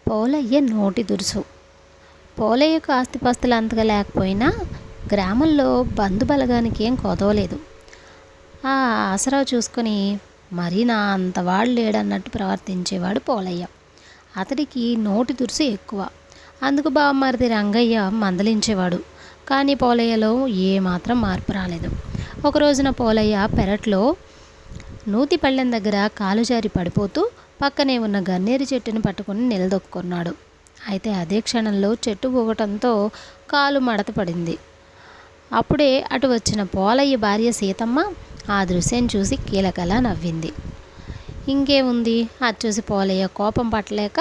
పోలయ్య నోటి దురుసు. పోలయ్యకు ఆస్తిపాస్తులు అంతగా లేకపోయినా గ్రామంలో బంధుబలగానికి ఏం కొదవలేదు. ఆ ఆసరా చూసుకొని మరీ నా అంతవాడు లేడన్నట్టు ప్రవర్తించేవాడు పోలయ్య. అతడికి నోటి దురుసు ఎక్కువ. అందుకు బావమరిది రంగయ్య మందలించేవాడు. కానీ పోలయ్యలో ఏమాత్రం మార్పు రాలేదు. ఒక రోజున పోలయ్య పెరట్లో నూతి పళ్ళెం దగ్గర కాలు జారి పడిపోతూ పక్కనే ఉన్న గన్నేరు చెట్టుని పట్టుకుని నిలదొక్కున్నాడు. అయితే అదే క్షణంలో చెట్టు ఊగటంతో కాలు మడత పడింది. అప్పుడే అటు వచ్చిన పోలయ్య భార్య సీతమ్మ ఆ దృశ్యం చూసి కీలకలా నవ్వింది. ఇంకేముంది, అది చూసి పోలయ్య కోపం పట్టలేక,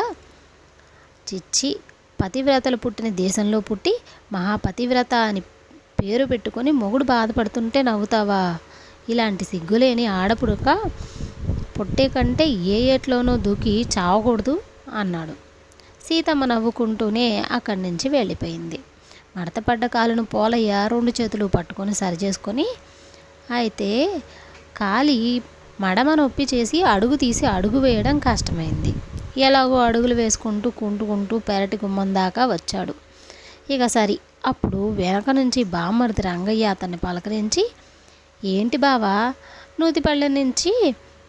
చిచ్చి, పతివ్రతలు పుట్టిన దేశంలో పుట్టి మహాపతివ్రత అని పేరు పెట్టుకొని మొగుడు బాధపడుతుంటే నవ్వుతావా? ఇలాంటి సిగ్గులేని ఆడపుడక పుట్టే కంటే ఏ ఏట్లోనో దూకి చావకూడదు అన్నాడు. సీతమ్మ నవ్వుకుంటూనే అక్కడి నుంచి వెళ్ళిపోయింది. మడతపడ్డ కాలును పోలయ్య 2 చేతులు పట్టుకొని సరిచేసుకొని, అయితే కాలి మడమ నొప్పి చేసి అడుగు తీసి అడుగు వేయడం కష్టమైంది. ఎలాగో అడుగులు వేసుకుంటూ కుంటుకుంటూ పెరటి గుమ్మం దాకా వచ్చాడు. ఇక సరి, అప్పుడు వెనక నుంచి బామ్మర్ది రంగయ్య అతన్ని పలకరించి, ఏంటి బావా, నూతిపళ్ళెం నుంచి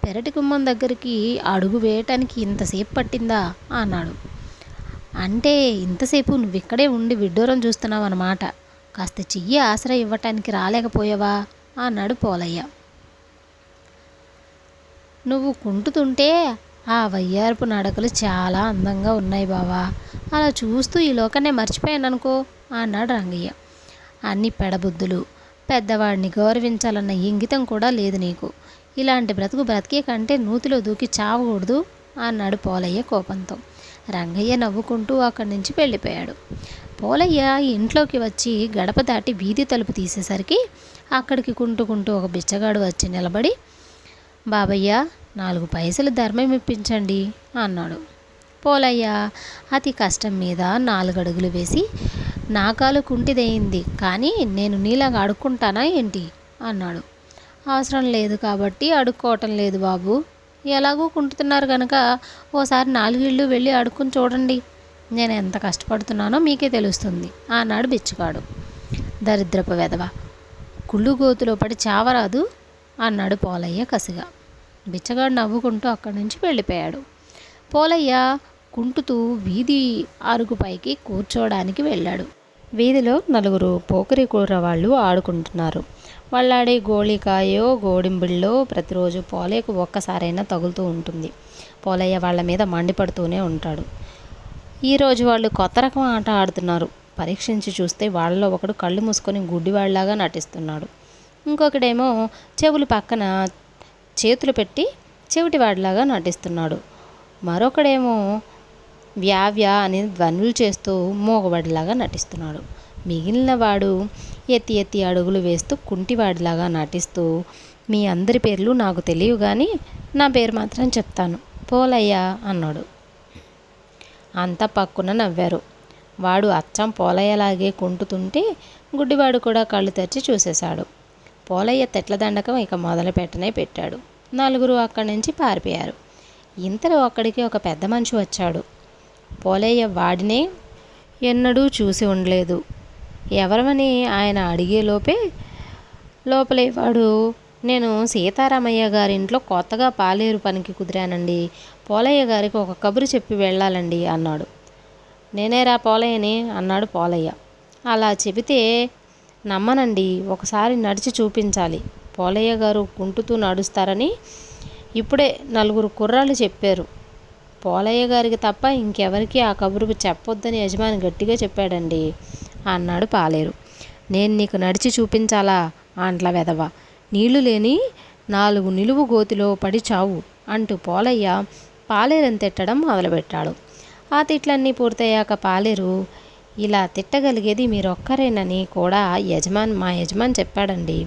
పెరటి గుమ్మం దగ్గరికి అడుగు వేయటానికి ఇంతసేపు పట్టిందా అన్నాడు. అంటే ఇంతసేపు నువ్వు ఇక్కడే ఉండి విడ్డూరం చూస్తున్నావు అన్నమాట. కాస్త చెయ్యి ఆసరా ఇవ్వటానికి రాలేకపోయావా అన్నాడు పోలయ్య. నువ్వు కుంటుతుంటే ఆ వయ్యారపు నడకలు చాలా అందంగా ఉన్నాయి బావా. అలా చూస్తూ ఈ లోకాన్నే మర్చిపోయాను అనుకో అన్నాడు రంగయ్య. అన్ని పెడబుద్ధులు. పెద్దవాడిని గౌరవించాలన్న ఇంగితం కూడా లేదు నీకు. ఇలాంటి బ్రతుకు బ్రతికే కంటే నూతిలో దూకి చావకూడదు అన్నాడు పోలయ్య కోపంతో. రంగయ్య నవ్వుకుంటూ అక్కడి నుంచి వెళ్ళిపోయాడు. పోలయ్య ఇంట్లోకి వచ్చి గడప దాటి వీధి తలుపు తీసేసరికి అక్కడికి కుంటుకుంటూ ఒక బిచ్చగాడు వచ్చి నిలబడి, బాబయ్య, 4 పైసలు ధర్మం ఇప్పించండి అన్నాడు. పోలయ్య అతి కష్టం మీద 4 అడుగులు వేసి, నా కాలు కుంటిదయింది, కానీ నేను నీలాగా అడుక్కుంటానా ఏంటి అన్నాడు. అవసరం లేదు కాబట్టి అడుక్కోవటం లేదు బాబు. ఎలాగూ కుంటుతున్నారు కనుక ఓసారి 4 ఇళ్ళు వెళ్ళి అడుక్కుని చూడండి. నేను ఎంత కష్టపడుతున్నానో మీకే తెలుస్తుంది అన్నాడు బిచ్చగాడు. దరిద్రపు వెధవ, కుళ్ళు గోతులో పడి చావరాదు అన్నాడు పోలయ్య కసిగా. బిచ్చగాడు నవ్వుకుంటూ అక్కడి నుంచి వెళ్ళిపోయాడు. పోలయ్య కుంటుతూ వీధి అరుగుపైకి కూర్చోవడానికి వెళ్ళాడు. వీధిలో 4 పోకిరి కూరవాళ్ళు ఆడుకుంటున్నారు. వాళ్ళాడే గోళికాయో గోడింబిళ్ళో ప్రతిరోజు పోలయ్యకు ఒక్కసారైనా తగులుతూ ఉంటుంది. పోలయ్య వాళ్ళ మీద మండిపడుతూనే ఉంటాడు. ఈరోజు వాళ్ళు కొత్త రకం ఆట ఆడుతున్నారు. పరీక్షించి చూస్తే వాళ్ళలో ఒకడు కళ్ళు మూసుకొని గుడ్డివాళ్లాగా నటిస్తున్నాడు. ఇంకొకడేమో చెవులు పక్కన చేతులు పెట్టి చెవిటివాడిలాగా నటిస్తున్నాడు. మరొకడేమో వ్యావ్యా అని ధ్వనులు చేస్తూ మూగవాడిలాగా నటిస్తున్నాడు. మిగిలిన వాడు ఎత్తి ఎత్తి అడుగులు వేస్తూ కుంటివాడిలాగా నటిస్తూ, మీ అందరి పేర్లు నాకు తెలియవు కానీ నా పేరు మాత్రం చెప్తాను, పోలయ్య అన్నాడు. అంతా పక్కున నవ్వారు. వాడు అచ్చం పోలయ్యలాగే కుంటుతుంటే గుడ్డివాడు కూడా కళ్ళు తెరిచి చూసేశాడు. పోలయ్య తెట్లదండకం ఇక మొదలు పెట్టాడు. 4 అక్కడి నుంచి పారిపోయారు. ఇంతలో అక్కడికి ఒక పెద్ద మనిషి వచ్చాడు. పోలయ్య వాడినే ఎన్నడూ చూసి ఉండలేదు. ఎవరమని ఆయన అడిగేలోపే లోపలేవాడు, నేను సీతారామయ్య గారింట్లో కొత్తగా పాలేరు పనికి కుదిరానండి. పోలయ్య గారికి ఒక కబురు చెప్పి వెళ్ళాలండి అన్నాడు. నేనేరా పోలయ్యని అన్నాడు పోలయ్య. అలా చెబితే నమ్మనండి, ఒకసారి నడిచి చూపించాలి. పోలయ్య గారు కుంటుతూ నడుస్తారని ఇప్పుడే 4 కుర్రాళ్ళు చెప్పారు. పోలయ్య గారికి తప్ప ఇంకెవరికి ఆ కబురు చెప్పొద్దని యజమాని గట్టిగా చెప్పాడండి అన్నాడు పాలేరు. నేను నీకు నడిచి చూపించాలా అంట్ల వెధవ, నీళ్లు లేని 4 నిలువు గోతిలో పడి చావు అంటూ పోలయ్య పాలేరుని తిట్టడం మొదలుపెట్టాడు. ఆ తిట్లన్నీ పూర్తయ్యాక పాలేరు, ఇలా తిట్టగలిగేది మీరొక్కరేనని కూడా మా యజమాని చెప్పాడండి.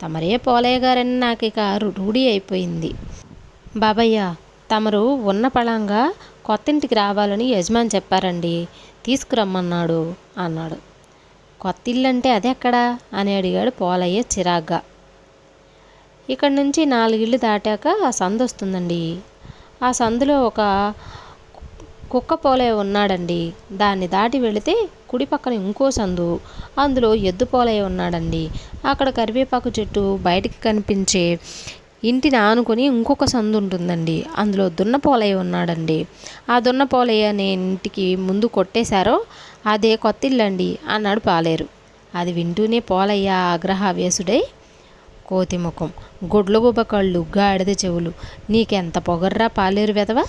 తమరే పోలయ్య గారని నాకు ఇక రూఢి అయిపోయింది. బాబయ్య, తమరు ఉన్న పళంగా కొత్తింటికి రావాలని యజమాని చెప్పారండి, తీసుకురమ్మన్నాడు అన్నాడు. కొత్తిల్లంటే అదెక్కడా అని అడిగాడు పోలయ్య చిరాగ్గా. ఇక్కడి నుంచి 4 ఇళ్ళు దాటాక ఆ సందు వస్తుందండి. ఆ సందులో ఒక కుక్క పోలయ్య ఉన్నాడండి. దాన్ని దాటి వెళితే కుడి పక్కన ఇంకో సందు, అందులో ఎద్దు పోలయ్య ఉన్నాడండి. అక్కడ కరివేపాకు చెట్టు బయటికి కనిపించే ఇంటిని ఆనుకొని ఇంకొక సందు ఉంటుందండి. అందులో దున్న పోలయ్య ఉన్నాడండి. ఆ దున్న పోలయ్య నేను ఇంటికి ముందు కొట్టేశారో అదే కొత్తిల్లండి అన్నాడు పాలేరు. అది వింటూనే పోలయ్య ఆగ్రహావేశుడై, కోతి ముఖం, గుడ్లగుబ కళ్ళు, గాడిద చెవులు, నీకెంత పొగర్రా పాలేరు వెదవా,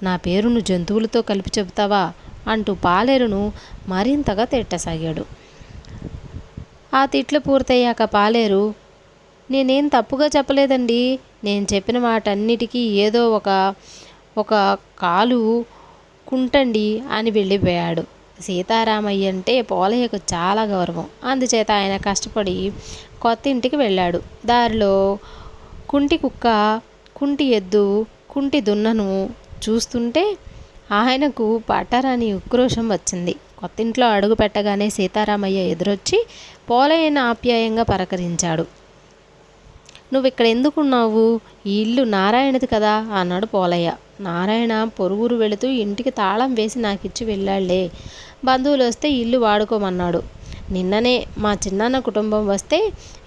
నా పేరును జంతువులతో కలిపి చెబుతావా అంటూ పాలేరును మరింతగా తిట్టసాగాడు. ఆ తిట్లు పూర్తయ్యాక పాలేరు, నేనేం తప్పుగా చెప్పలేదండి, నేను చెప్పిన వాటన్నిటికీ ఏదో ఒక కాలు కుంటండి అని వెళ్ళిపోయాడు. సీతారామయ్య అంటే పోలయ్యకు చాలా గౌరవం. అందుచేత ఆయన కష్టపడి కొత్త ఇంటికి వెళ్ళాడు. దారిలో కుంటి కుక్క, కుంటి ఎద్దు, కుంటి దున్నను చూస్తుంటే ఆయనకు పట్టరాని ఉక్రోషం వచ్చింది. కొత్తింట్లో అడుగు పెట్టగానే సీతారామయ్య ఎదురొచ్చి పోలయ్యను ఆప్యాయంగా పలకరించాడు. నువ్వు ఇక్కడ ఎందుకున్నావు? ఈ ఇల్లు నారాయణది కదా అన్నాడు పోలయ్య. నారాయణ పొరుగురు వెళుతూ ఇంటికి తాళం వేసి నాకిచ్చి వెళ్ళాళ్లే. బంధువులు వస్తే ఇల్లు వాడుకోమన్నాడు. నిన్ననే మా చిన్నాన్న కుటుంబం వస్తే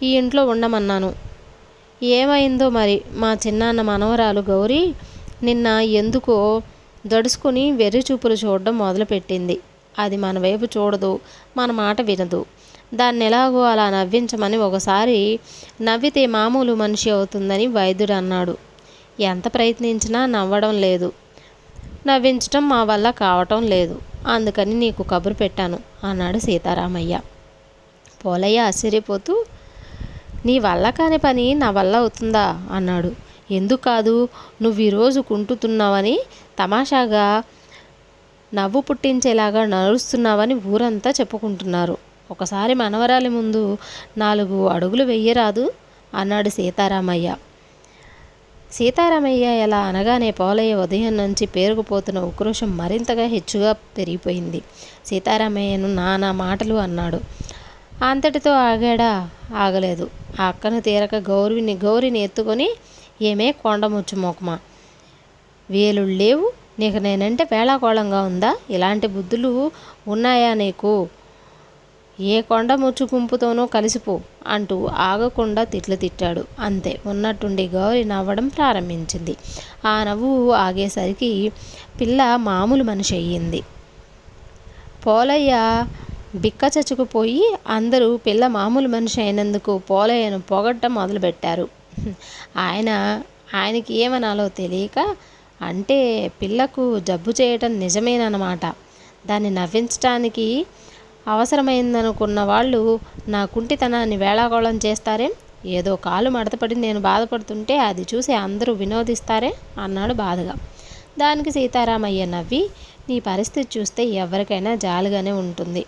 ఈ ఇంట్లో ఉండమన్నాను. ఏమైందో మరి, మా చిన్నాన్న మనవరాలు గౌరీ నిన్న ఎందుకో దడుచుకుని వెర్రి చూపులు చూడడం మొదలుపెట్టింది. అది మన వైపు చూడదు, మన మాట వినదు. దాన్ని ఎలాగో అలా నవ్వించమని ఒకసారి నవ్వితే మామూలు మనిషి అవుతుందని వైద్యుడు అన్నాడు. ఎంత ప్రయత్నించినా నవ్వడం లేదు, నవ్వించటం మా వల్ల కావటం లేదు. అందుకని నీకు కబురు పెట్టాను అన్నాడు సీతారామయ్య. పోలయ్య ఆశ్చర్యపోతూ, నీ వల్ల కాని పని నా వల్ల అవుతుందా అన్నాడు. ఎందుకు కాదు, నువ్వు ఈరోజు కుంటుతున్నావని, తమాషాగా నవ్వు పుట్టించేలాగా నడుస్తున్నావని ఊరంతా చెప్పుకుంటున్నారు. ఒకసారి మనవరాలి ముందు 4 అడుగులు వెయ్యరాదు అన్నాడు సీతారామయ్య. సీతారామయ్య ఎలా అనగానే పోలయ్య ఉదయం నుంచి పేరుకుపోతున్న ఉక్రోషం మరింతగా హెచ్చుగా పెరిగిపోయింది. సీతారామయ్యను నానా మాటలు అన్నాడు. అంతటితో ఆగాడా? ఆగలేదు. ఆ అక్కను తీరక గౌరిని ఎత్తుకొని, ఏమే కొండముచ్చు మోకమా, వేలుళ్ళు లేవు నీకు, నేనంటే వేళాకోళంగా ఉందా? ఇలాంటి బుద్ధులు ఉన్నాయా నీకు? ఏ కొండ ముచ్చు గుంపుతోనో కలిసిపో అంటూ ఆగకుండా తిట్లు తిట్టాడు. అంతే, ఉన్నట్టుండి గౌరి నవ్వడం ప్రారంభించింది. ఆ నవ్వు ఆగేసరికి పిల్ల మామూలు మనిషి అయ్యింది. పోలయ్య బిక్క చచ్చుకుపోయి అందరూ పిల్ల మామూలు మనిషి అయినందుకు పోలయ్యను పొగట్టం మొదలుపెట్టారు. ఆయనకి ఏమనాలో తెలియక, అంటే పిల్లకు జబ్బు చేయటం నిజమేనన్నమాట, దాన్ని నవ్వించటానికి అవసరమైందనుకున్న వాళ్ళు నా కుంటితనాన్ని వేళాకోళం చేస్తారేం? ఏదో కాలు మడతపడి నేను బాధపడుతుంటే అది చూసి అందరూ వినోదిస్తారే అన్నాడు బాధగా. దానికి సీతారామయ్య నవ్వి, నీ పరిస్థితి చూస్తే ఎవరికైనా జాలిగానే ఉంటుంది.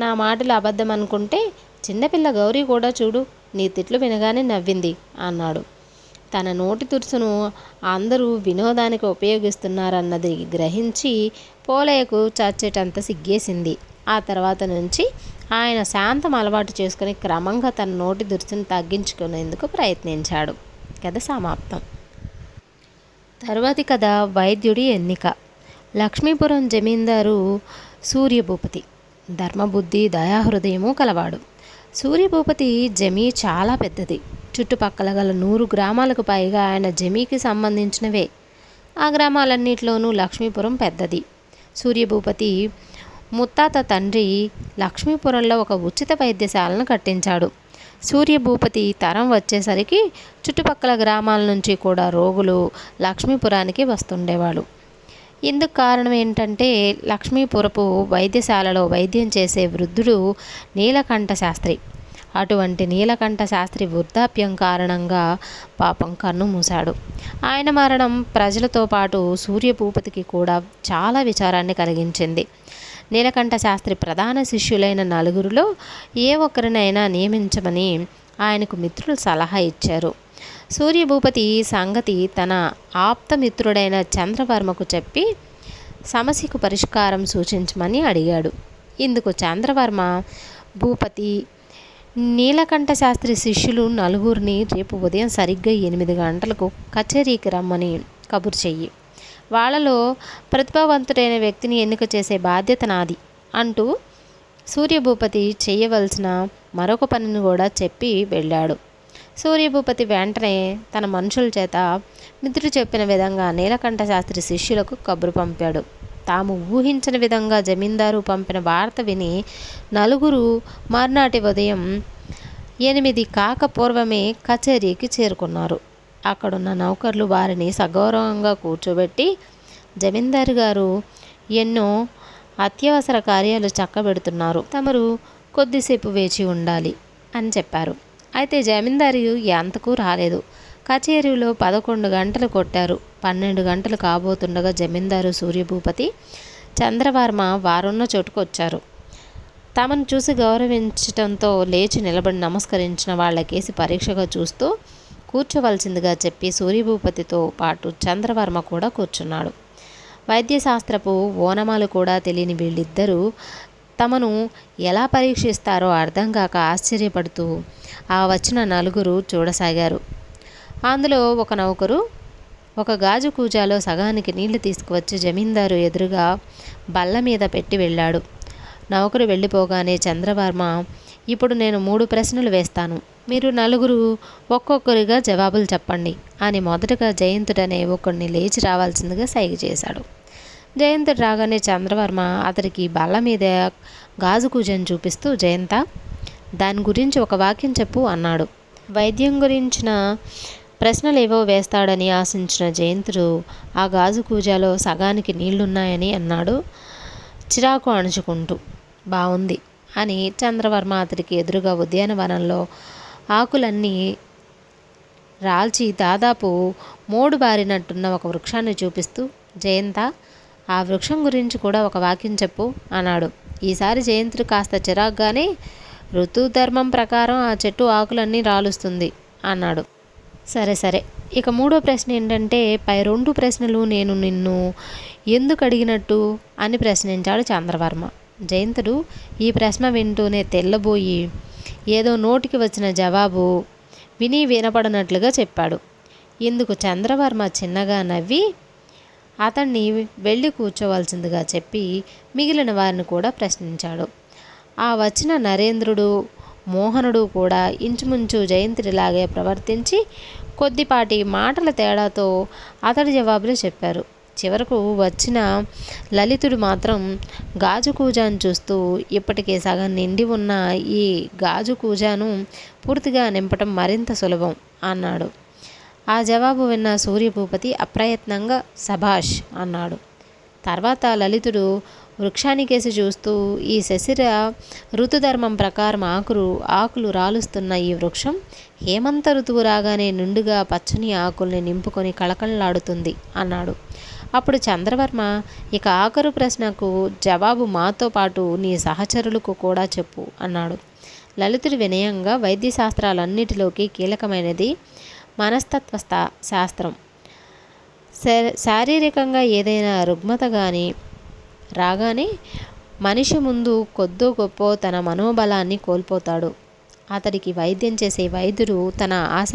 నా మాటలు అబద్ధం అనుకుంటే చిన్నపిల్ల గౌరీ కూడా చూడు, నీ తిట్లు వినగానే నవ్వింది అన్నాడు. తన నోటి తురుసును అందరూ వినోదానికి ఉపయోగిస్తున్నారన్నది గ్రహించి పోలయ్యకు చచ్చేటంత సిగ్గేసింది. ఆ తర్వాత నుంచి ఆయన శాంతం అలవాటు చేసుకుని క్రమంగా తన నోటి దురుసును తగ్గించుకునేందుకు ప్రయత్నించాడు. కథ సమాప్తం. తరువాతి కథ వైద్యుడి ఎన్నిక. లక్ష్మీపురం జమీందారు సూర్యభూపతి ధర్మబుద్ధి దయాహృదయము కలవాడు. సూర్యభూపతి జమీ చాలా పెద్దది. చుట్టుపక్కల గల 100 గ్రామాలకు పైగా ఆయన జమీకి సంబంధించినవే. ఆ గ్రామాలన్నింటిలోనూ లక్ష్మీపురం పెద్దది. సూర్యభూపతి ముత్తాత తండ్రి లక్ష్మీపురంలో ఒక ఉచిత వైద్యశాలను కట్టించాడు. సూర్యభూపతి తరం వచ్చేసరికి చుట్టుపక్కల గ్రామాల నుంచి కూడా రోగులు లక్ష్మీపురానికి వస్తుండేవాడు. ఇందుకు కారణం ఏంటంటే, లక్ష్మీపురపు వైద్యశాలలో వైద్యం చేసే వృద్ధుడు నీలకంఠ శాస్త్రి. అటువంటి నీలకంఠ శాస్త్రి వృద్ధాప్యం కారణంగా పాపం కన్ను మూశాడు. ఆయన మరణం ప్రజలతో పాటు సూర్యభూపతికి కూడా చాలా విచారాన్ని కలిగించింది. నీలకంఠ శాస్త్రి ప్రధాన శిష్యులైన 4గురిలో ఏ ఒక్కరినైనా నియమించమని ఆయనకు మిత్రులు సలహా ఇచ్చారు. సూర్యభూపతి సంగతి తన ఆప్తమిత్రుడైన చంద్రవర్మకు చెప్పి సమస్యకు పరిష్కారం సూచించమని అడిగాడు. ఇందుకు చంద్రవర్మ, భూపతి, నీలకంఠ శాస్త్రి శిష్యులు 4గురిని రేపు ఉదయం సరిగ్గా 8 గంటలకు కచేరీకి రమ్మని కబురు చెయ్యి. వాళ్ళలో ప్రతిభావంతుడైన వ్యక్తిని ఎన్నిక చేసే బాధ్యత నాది అంటూ సూర్యభూపతి చేయవలసిన మరొక పనిని కూడా చెప్పి వెళ్ళాడు. సూర్యభూపతి వెంటనే తన మనుషుల చేత మిత్రుడు చెప్పిన విధంగా నీలకంఠ శాస్త్రి శిష్యులకు కబురు పంపాడు. తాము ఊహించిన విధంగా జమీందారు పంపిన వార్త విని నలుగురు మర్నాటి ఉదయం 8 కాక పూర్వమే కచేరీకి చేరుకున్నారు. అక్కడున్న నౌకర్లు వారిని సగౌరవంగా కూర్చోబెట్టి జమీందారు గారు ఎన్నో అత్యవసర కార్యాలు చక్కబెడుతున్నారు, తమరు కొద్దిసేపు వేచి ఉండాలి అని చెప్పారు. అయితే జమీందారు ఎంతకు రాలేదు. కచేరీలో 11 గంటలు కొట్టారు. 12 గంటలు కాబోతుండగా జమీందారు సూర్యభూపతి చంద్రవర్మ వారున్న చోటుకు వచ్చారు. తమను చూసి గౌరవించటంతో లేచి నిలబడి నమస్కరించిన వాళ్ళకేసి పరీక్షగా చూస్తూ కూర్చోవలసిందిగా చెప్పి సూర్యభూపతితో పాటు చంద్రవర్మ కూడా కూర్చున్నాడు. వైద్యశాస్త్రపు ఓనమాలు కూడా తెలియని వీళ్ళిద్దరూ తమను ఎలా పరీక్షిస్తారో అర్థం కాక ఆశ్చర్యపడుతూ ఆ వచ్చిన నలుగురు చూడసాగారు. అందులో ఒక నౌకరు ఒక గాజు కూజాలో సగానికి నీళ్లు తీసుకువచ్చి జమీందారు ఎదురుగా బల్ల మీద పెట్టి వెళ్ళాడు. నౌకరు వెళ్ళిపోగానే చంద్రవర్మ, ఇప్పుడు నేను 3 ప్రశ్నలు వేస్తాను, మీరు నలుగురు ఒక్కొక్కరిగా జవాబులు చెప్పండి అని మొదటగా జయంతుడనే ఒకడిని లేచి రావాల్సిందిగా సైగ చేశాడు. జయంతుడు రాగానే చంద్రవర్మ అతడికి బల్ల మీద గాజు కూజను చూపిస్తూ, జయంత, దాని గురించి ఒక వాక్యం చెప్పు అన్నాడు. వైద్యం గురించిన ప్రశ్నలేవో వేస్తాడని ఆశించిన జయంతుడు ఆ గాజు కూజాలో సగానికి నీళ్లున్నాయని అన్నాడు చిరాకు అణుచుకుంటూ. బాగుంది అని చంద్రవర్మ అతడికి ఎదురుగా ఉద్యానవనంలో ఆకులన్నీ రాల్చి దాదాపు మోడు బారినట్టున్న ఒక వృక్షాన్ని చూపిస్తూ, జయంత, ఆ వృక్షం గురించి కూడా ఒక వాక్యం చెప్పు అన్నాడు. ఈసారి జయంతుడు కాస్త చిరాగ్గానే, ఋతుధర్మం ప్రకారం ఆ చెట్టు ఆకులన్నీ రాలుస్తుంది అన్నాడు. సరే సరే, ఇక 3వ ప్రశ్న ఏంటంటే, పై 2 ప్రశ్నలు నేను నిన్ను ఎందుకు అడిగినట్టు అని ప్రశ్నించాడు చంద్రవర్మ. జయంతుడు ఈ ప్రశ్న వింటూనే తెల్లబోయి ఏదో నోటికి వచ్చిన జవాబు విని వినపడనట్లుగా చెప్పాడు. ఇందుకు చంద్రవర్మ చిన్నగా నవ్వి అతన్ని వెళ్ళి కూర్చోవలసిందిగా చెప్పి మిగిలిన వారిని కూడా ప్రశ్నించాడు. ఆ వచ్చిన నరేంద్రుడు, మోహనుడు కూడా ఇంచుమించు జయంతుడిలాగే ప్రవర్తించి కొద్దిపాటి మాటల తేడాతో అతడి జవాబులు చెప్పారు. చివరకు వచ్చిన లలితుడు మాత్రం గాజు కూజాను చూస్తూ, ఇప్పటికే సగం నిండి ఉన్న ఈ గాజు కూజాను పూర్తిగా నింపటం మరింత సులభం అన్నాడు. ఆ జవాబు విన్న సూర్యభూపతి అప్రయత్నంగా సభాష్ అన్నాడు. తర్వాత లలితుడు వృక్షానికేసి చూస్తూ, ఈ శశిర ఋతుధర్మం ప్రకారం ఆకులు రాలుస్తున్న ఈ వృక్షం హేమంత ఋతువు రాగానే నిండుగా పచ్చని ఆకుల్ని నింపుకొని కళకళలాడుతుంది అన్నాడు. అప్పుడు చంద్రవర్మ, ఇక ఆఖరు ప్రశ్నకు జవాబు మాతో పాటు నీ సహచరులకు కూడా చెప్పు అన్నాడు. లలితుడు వినయంగా, వైద్యశాస్త్రాలన్నిటిలోకి కీలకమైనది మనస్తత్వ శాస్త్రం. శారీరకంగా ఏదైనా రుగ్మత కానీ రాగానే మనిషి ముందు కొద్దో గొప్పో తన మనోబలాన్ని కోల్పోతాడు. అతడికి వైద్యం చేసే వైద్యుడు తన ఆశ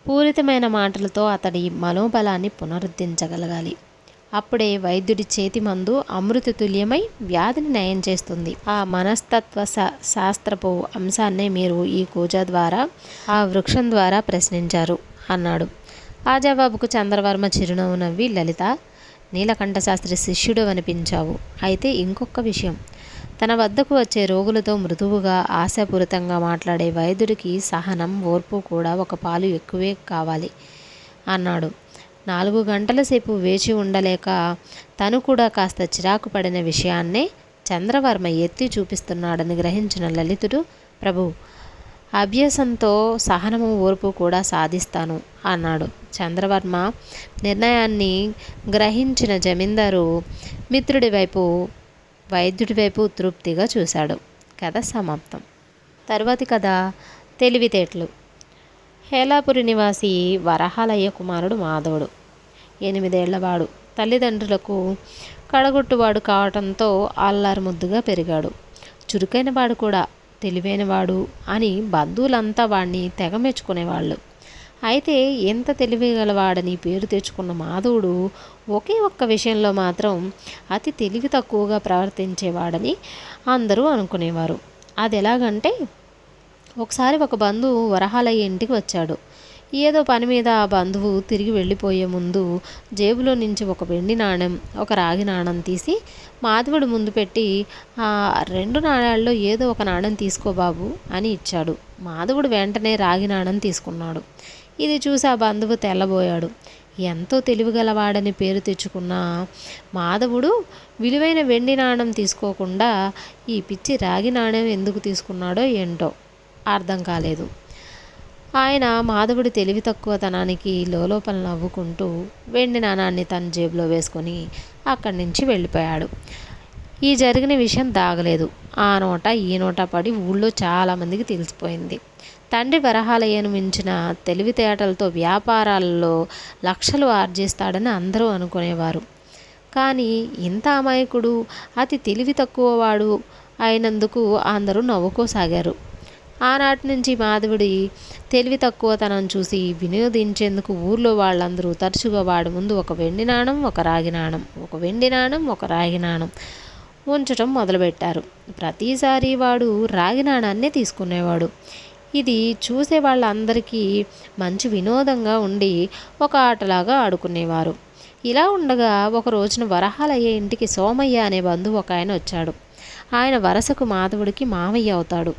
పూరితమైన మాటలతో అతడి మనోబలాన్ని పునరుద్ధరించగలగాలి. అప్పుడే వైద్యుడి చేతి మందు అమృత తుల్యమై వ్యాధిని నయం చేస్తుంది. ఆ మనస్తత్వ శాస్త్రపు అంశాన్నే మీరు ఈ కూజా ద్వారా, ఆ వృక్షం ద్వారా ప్రశ్నించారు అన్నాడు. ఆ జవాబుకు చంద్రవర్మ చిరునవ్వు నవ్వి, లలిత, నీలకంఠ శాస్త్రి శిష్యుడు అనిపించావు. అయితే ఇంకొక విషయం, తన వద్దకు వచ్చే రోగులతో మృదువుగా ఆశాపూరితంగా మాట్లాడే వైద్యుడికి సహనం, ఓర్పు కూడా ఒక పాలు ఎక్కువే కావాలి అన్నాడు. 4 గంటల సేపు వేచి ఉండలేక తను కూడా కాస్త చిరాకు పడిన విషయాన్నే చంద్రవర్మ ఎత్తి చూపిస్తున్నాడని గ్రహించిన లలితుడు, ప్రభు, అభ్యాసంతో సహనము, ఓర్పు కూడా సాధిస్తాను అన్నాడు. చంద్రవర్మ నిర్ణయాన్ని గ్రహించిన జమీందారు మిత్రుడి వైపు, వైద్యుడి వైపు తృప్తిగా చూశాడు. కథ సమాప్తం. తర్వాతి కథ తెలివితేటలు. హేలాపురి నివాసి వరహాలయ్య కుమారుడు మాధవుడు 8 ఏళ్లవాడు. తల్లిదండ్రులకు కడగొట్టువాడు కావటంతో అల్లారు ముద్దుగా పెరిగాడు. చురుకైన వాడు కూడా, తెలివైనవాడు అని బంధువులంతా వాడిని తెగ మెచ్చుకునేవాళ్ళు. అయితే ఎంత తెలివిగలవాడని పేరు తెచ్చుకున్న మాధవుడు ఒకే ఒక్క విషయంలో మాత్రం అతి తెలివి తక్కువగా ప్రవర్తించేవాడని అందరూ అనుకునేవారు. అది ఎలాగంటే, ఒకసారి ఒక బంధువు వరహాలయ్య ఇంటికి వచ్చాడు. ఏదో పని మీద ఆ బంధువు తిరిగి వెళ్ళిపోయే ముందు జేబులో నుంచి ఒక వెండి నాణెం, ఒక రాగి నాణెం తీసి మాధవుడి ముందు పెట్టి, ఆ 2 నాణ్యాల్లో ఏదో ఒక నాణెం తీసుకో బాబు అని ఇచ్చాడు. మాధవుడు వెంటనే రాగి నాణెం తీసుకున్నాడు. ఇది చూసి ఆ బంధువు తెల్లబోయాడు. ఎంతో తెలివిగలవాడని పేరు తెచ్చుకున్న మాధవుడు విలువైన వెండి నాణెం తీసుకోకుండా ఈ పిచ్చి రాగి నాణెం ఎందుకు తీసుకున్నాడో ఏంటో అర్థం కాలేదు. ఆయన మాధవుడి తెలివి తక్కువతనానికి లోలోపల నవ్వుకుంటూ వెండి నాణాన్ని తన జేబులో వేసుకొని అక్కడి నుంచి వెళ్ళిపోయాడు. ఈ జరిగిన విషయం దాగలేదు. ఆ నోట ఈ నోట పడి ఊళ్ళో చాలామందికి తెలిసిపోయింది. తండ్రి వరహాలయ్యను మించిన తెలివితేటలతో వ్యాపారాలలో లక్షలు ఆర్జిస్తాడని అందరూ అనుకునేవారు. కానీ ఇంత అమాయకుడు, అతి తెలివి తక్కువవాడు అయినందుకు అందరూ నవ్వుకోసాగారు. ఆనాటి నుంచి మాధవుడి తెలివి తక్కువతనం చూసి వినోదించేందుకు ఊర్లో వాళ్ళందరూ తరచుగా వాడి ముందు ఒక వెండి నాణం, ఒక రాగి నాణం, ఒక వెండి నాణం, ఒక రాగి నాణం ఉంచటం మొదలుపెట్టారు. ప్రతిసారి వాడు రాగి నాణాన్నే తీసుకునేవాడు. ఇది చూసే వాళ్ళందరికీ మంచి వినోదంగా ఉండి ఒక ఆటలాగా ఆడుకునేవారు. ఇలా ఉండగా ఒక రోజున వరహాలయ్య ఇంటికి సోమయ్య అనే బంధువు ఒక ఆయన వచ్చాడు. ఆయన వరసకు మాధవుడికి మామయ్య అవుతాడు.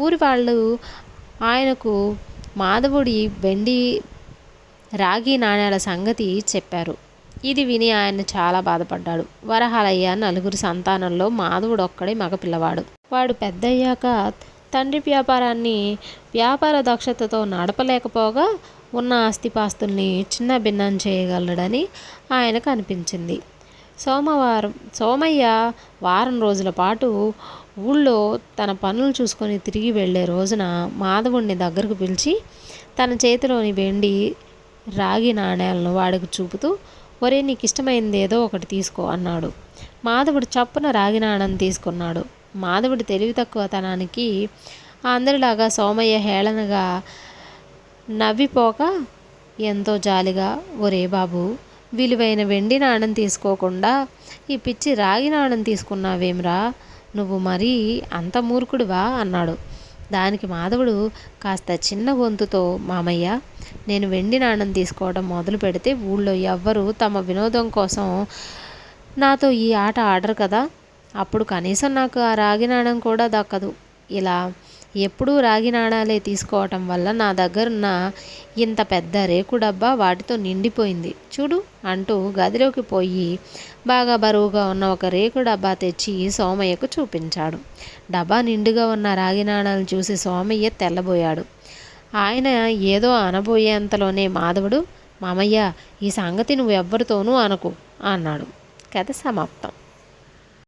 ఊరి వాళ్ళు ఆయనకు మాధవుడి వెండి రాగి నాణ్యాల సంగతి చెప్పారు. ఇది విని ఆయన చాలా బాధపడ్డాడు. వరహాలయ్య నలుగురు సంతానంలో మాధవుడు ఒక్కడే మగపిల్లవాడు. వాడు పెద్దయ్యాక తండ్రి వ్యాపారాన్ని వ్యాపార దక్షతతో నడపలేకపోగా ఉన్న ఆస్తిపాస్తుల్ని చిన్న భిన్నం చేయగలడని ఆయనకు అనిపించింది. సోమయ్య వారం రోజుల పాటు ఊళ్ళో తన పనులు చూసుకొని తిరిగి వెళ్ళే రోజున మాధవుడిని దగ్గరకు పిలిచి తన చేతిలోని వెండి రాగి నాణేలను వాడికి చూపుతూ, ఒరే నీకు ఇష్టమైంది ఏదో ఒకటి తీసుకో అన్నాడు. మాధవుడు చప్పున రాగి నాణం తీసుకున్నాడు. మాధవుడి తెలివి తక్కువతనానికి అందరిలాగా సోమయ్య హేళనగా నవ్విపోక ఎంతో జాలిగా, ఒరే బాబు, విలువైన వెండి నాణం తీసుకోకుండా ఈ పిచ్చి రాగి నాణం తీసుకున్నావేమ్రా, నువ్వు మరీ అంత మూర్ఖుడివా అన్నాడు. దానికి మాధవుడు కాస్త చిన్న గొంతుతో, మామయ్య, నేను వెండి నాణం తీసుకోవడం మొదలు పెడితే ఊళ్ళో ఎవ్వరూ తమ వినోదం కోసం నాతో ఈ ఆట ఆడరు కదా, అప్పుడు కనీసం నాకు ఆ రాగి నాణం కూడా దక్కదు. ఇలా ఎప్పుడూ రాగి నాణాలే తీసుకోవటం వల్ల నా దగ్గరున్న ఇంత పెద్ద రేకు డబ్బా వాటితో నిండిపోయింది చూడు అంటూ గదిలోకి పోయి బాగా బరువుగా ఉన్న ఒక రేకు డబ్బా తెచ్చి సోమయ్యకు చూపించాడు. డబ్బా నిండుగా ఉన్న రాగి నాణాలను చూసి సోమయ్య తెల్లబోయాడు. ఆయన ఏదో అనబోయేంతలోనే మాధవుడు, మామయ్య, ఈ సంగతి నువ్వు ఎవ్వరితోనూ అనకు అన్నాడు. కథ సమాప్తం.